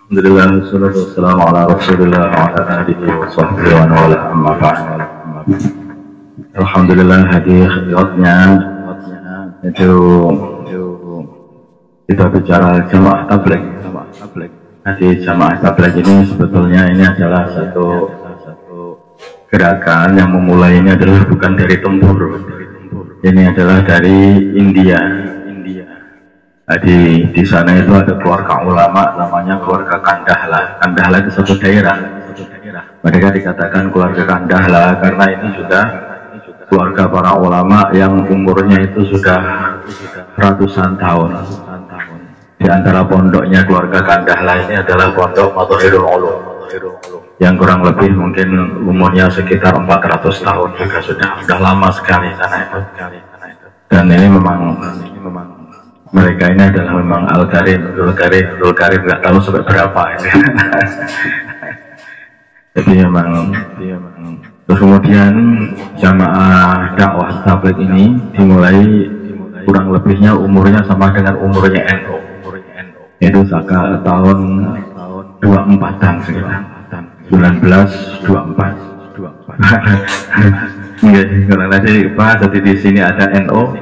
Alhamdulillah, wassalatu wassalamu ala rasulillah wa ala alihi wa sahbihi wa wala amma ba'd. Alhamdulillah, hadiahnya itu kita bicara jamaah tabligh. Hadis jamaah tabligh ini sebetulnya ini adalah satu gerakan yang memulainya adalah bukan dari tempur. Ini adalah dari India. Di sana itu ada keluarga ulama namanya keluarga Kandahla. Kandahla itu satu daerah. Mereka dikatakan keluarga Kandahla karena ini sudah keluarga para ulama yang umurnya itu sudah ratusan tahun. Di antara pondoknya keluarga Kandahla ini adalah pondok Matahirul Ulum yang kurang lebih mungkin umurnya sekitar 400 tahun juga sudah lama sekali sana itu. Dan ini memang mereka ini adalah memang Al-Karim nggak tahu sampai berapa ini. Jadi memang terus kemudian jamaah dakwah tabligh ini dimulai kurang lebihnya umurnya sama dengan umurnya NU, itu saka tahun 24-an sekitar 1924. Kalau nanti bahas di sini ada NU,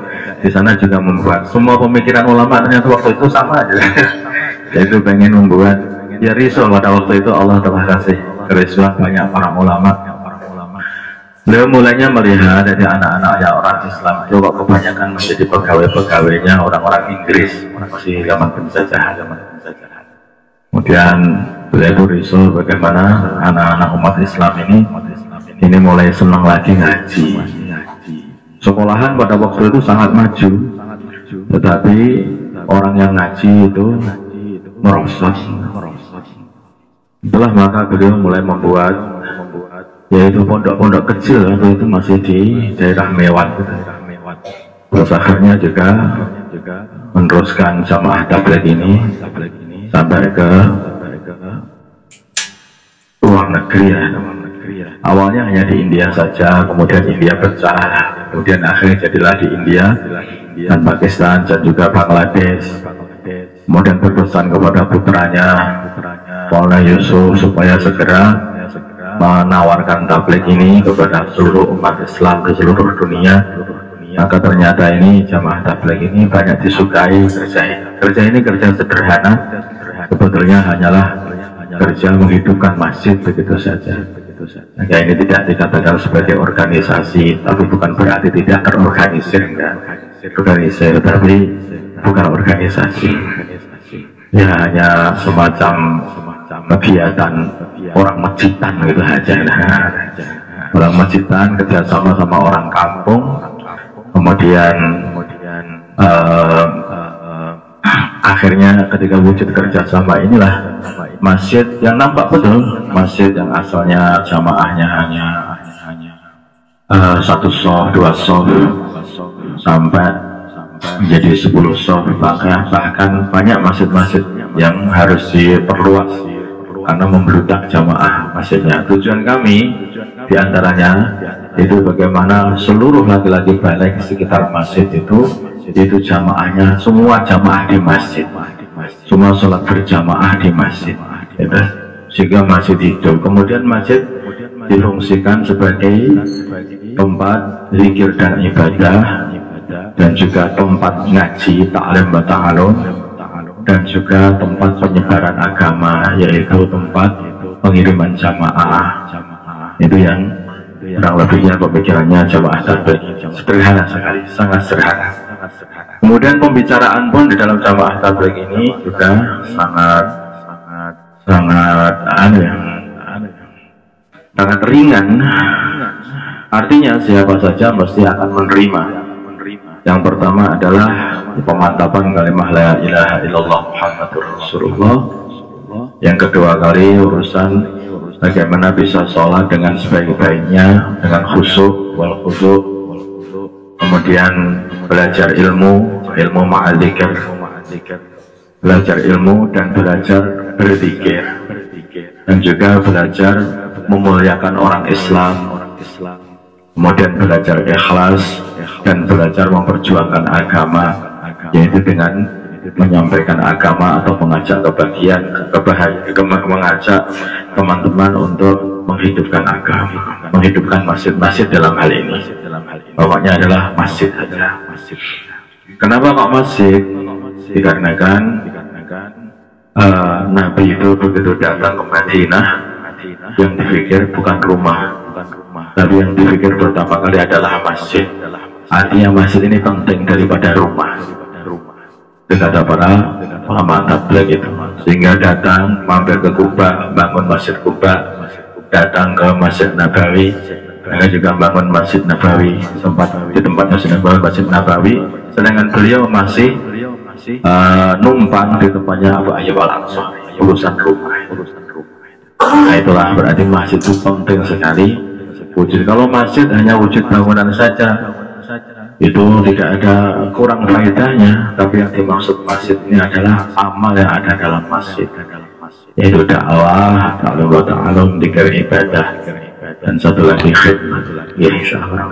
di sana juga membuat semua pemikiran ulama ternyata waktu itu sama aja. Yaitu pengen membuat ya risau pada waktu itu Allah telah kasih kerisauan banyak para ulama. Beliau mulainya melihat dari anak-anaknya orang Islam itu kok kebanyakan menjadi pegawai-pegawainya orang-orang Inggris masih zaman penjajahan. Kemudian beliau itu risau bagaimana anak-anak umat Islam ini mulai senang lagi ngaji. Sekolahan pada waktu itu sangat maju, tetapi orang yang ngaji itu merosot. Itulah maka beliau mulai membuat yaitu pondok-pondok kecil waktu itu masih di daerah Mewat. Terus akhirnya juga meneruskan jamaah tabligh ini sampai ke luar negeri ya. Awalnya hanya di India saja, kemudian India pecah, kemudian akhirnya jadilah di India dan Pakistan dan juga Bangladesh. Kemudian berpesan kepada putranya Maulana Yusuf supaya segera menawarkan tabligh ini kepada seluruh umat Islam di seluruh dunia. Maka ternyata ini jamaah tabligh ini banyak disukai kerja ini kerja sederhana, sebetulnya hanyalah kerja menghidupkan masjid begitu saja. Nah, ini tidak dikatakan sebagai organisasi, tapi bukan berarti tidak terorganisir, enggak. Organisir, tapi bukan organisasi. Ya hanya semacam kegiatan orang masjidan gitu aja. Orang masjidan kerjasama sama orang kampung, kemudian akhirnya ketika wujud kerjasama inilah masjid yang nampak betul, masjid yang asalnya jamaahnya hanya satu sof, dua sof, sampai menjadi 10 sof, bahkan banyak masjid-masjid yang harus diperluas karena membludak jamaah masjidnya. Tujuan kami diantaranya itu bagaimana seluruh laki-laki balik sekitar masjid itu jamaahnya semua jamaah di masjid, semua sholat berjamaah di masjid, sehingga masjid hidup. Kemudian masjid difungsikan sebagai tempat zikir dan ibadah, dan juga tempat ngaji, ta'lim wa ta'alum, dan juga tempat penyebaran agama, yaitu tempat pengiriman jamaah. Itu yang kurang lebihnya pemikirannya jamaah tabligh. Sederhana sekali, sangat sederhana. Kemudian pembicaraan pun di dalam jamaah tabligh ini juga sangat ringan. Artinya siapa saja mesti akan menerima. Yang pertama adalah pemantapan kalimat la ilaha illallah Muhammadur Rasulullah. Yang kedua kali urusan bagaimana bisa sholat dengan sebaik-baiknya, dengan khusyuk wal khusyuk. Kemudian belajar ilmu ma'adzikir, belajar ilmu dan belajar berzikir, dan juga belajar memuliakan orang Islam, kemudian belajar ikhlas dan belajar memperjuangkan agama, yaitu dengan menyampaikan agama atau mengajak mengajak teman-teman untuk menghidupkan agama, menghidupkan masjid-masjid dalam hal ini. Pokoknya adalah masjid saja. Kenapa kok masjid? Dikarenakan Nabi itu begitu datang ke Madinah, yang dipikir bukan rumah, tapi yang dipikir pertama kali adalah masjid. Artinya masjid ini penting daripada rumah. Itu kata para ulama tabligh itu. Sehingga datang mampir ke Kuba, bangun masjid Kuba, datang ke Masjid Nabawi, mereka juga bangun Masjid Nabawi, sempat di tempat Masjid Nabawi. Sedangkan beliau masih numpang di tempatnya Abu Ayyub Al-Ansari, urusan rumah. Nah itulah berarti masjid itu penting sekali. Wujud, kalau masjid hanya wujud bangunan saja, itu tidak ada kurang faedahnya. Tapi yang dimaksud masjid ini adalah amal yang ada dalam masjid, yaitu dakwah, ta'alum, dikir ibadah, dan satu lagi khidmat. Ya, insya Allah.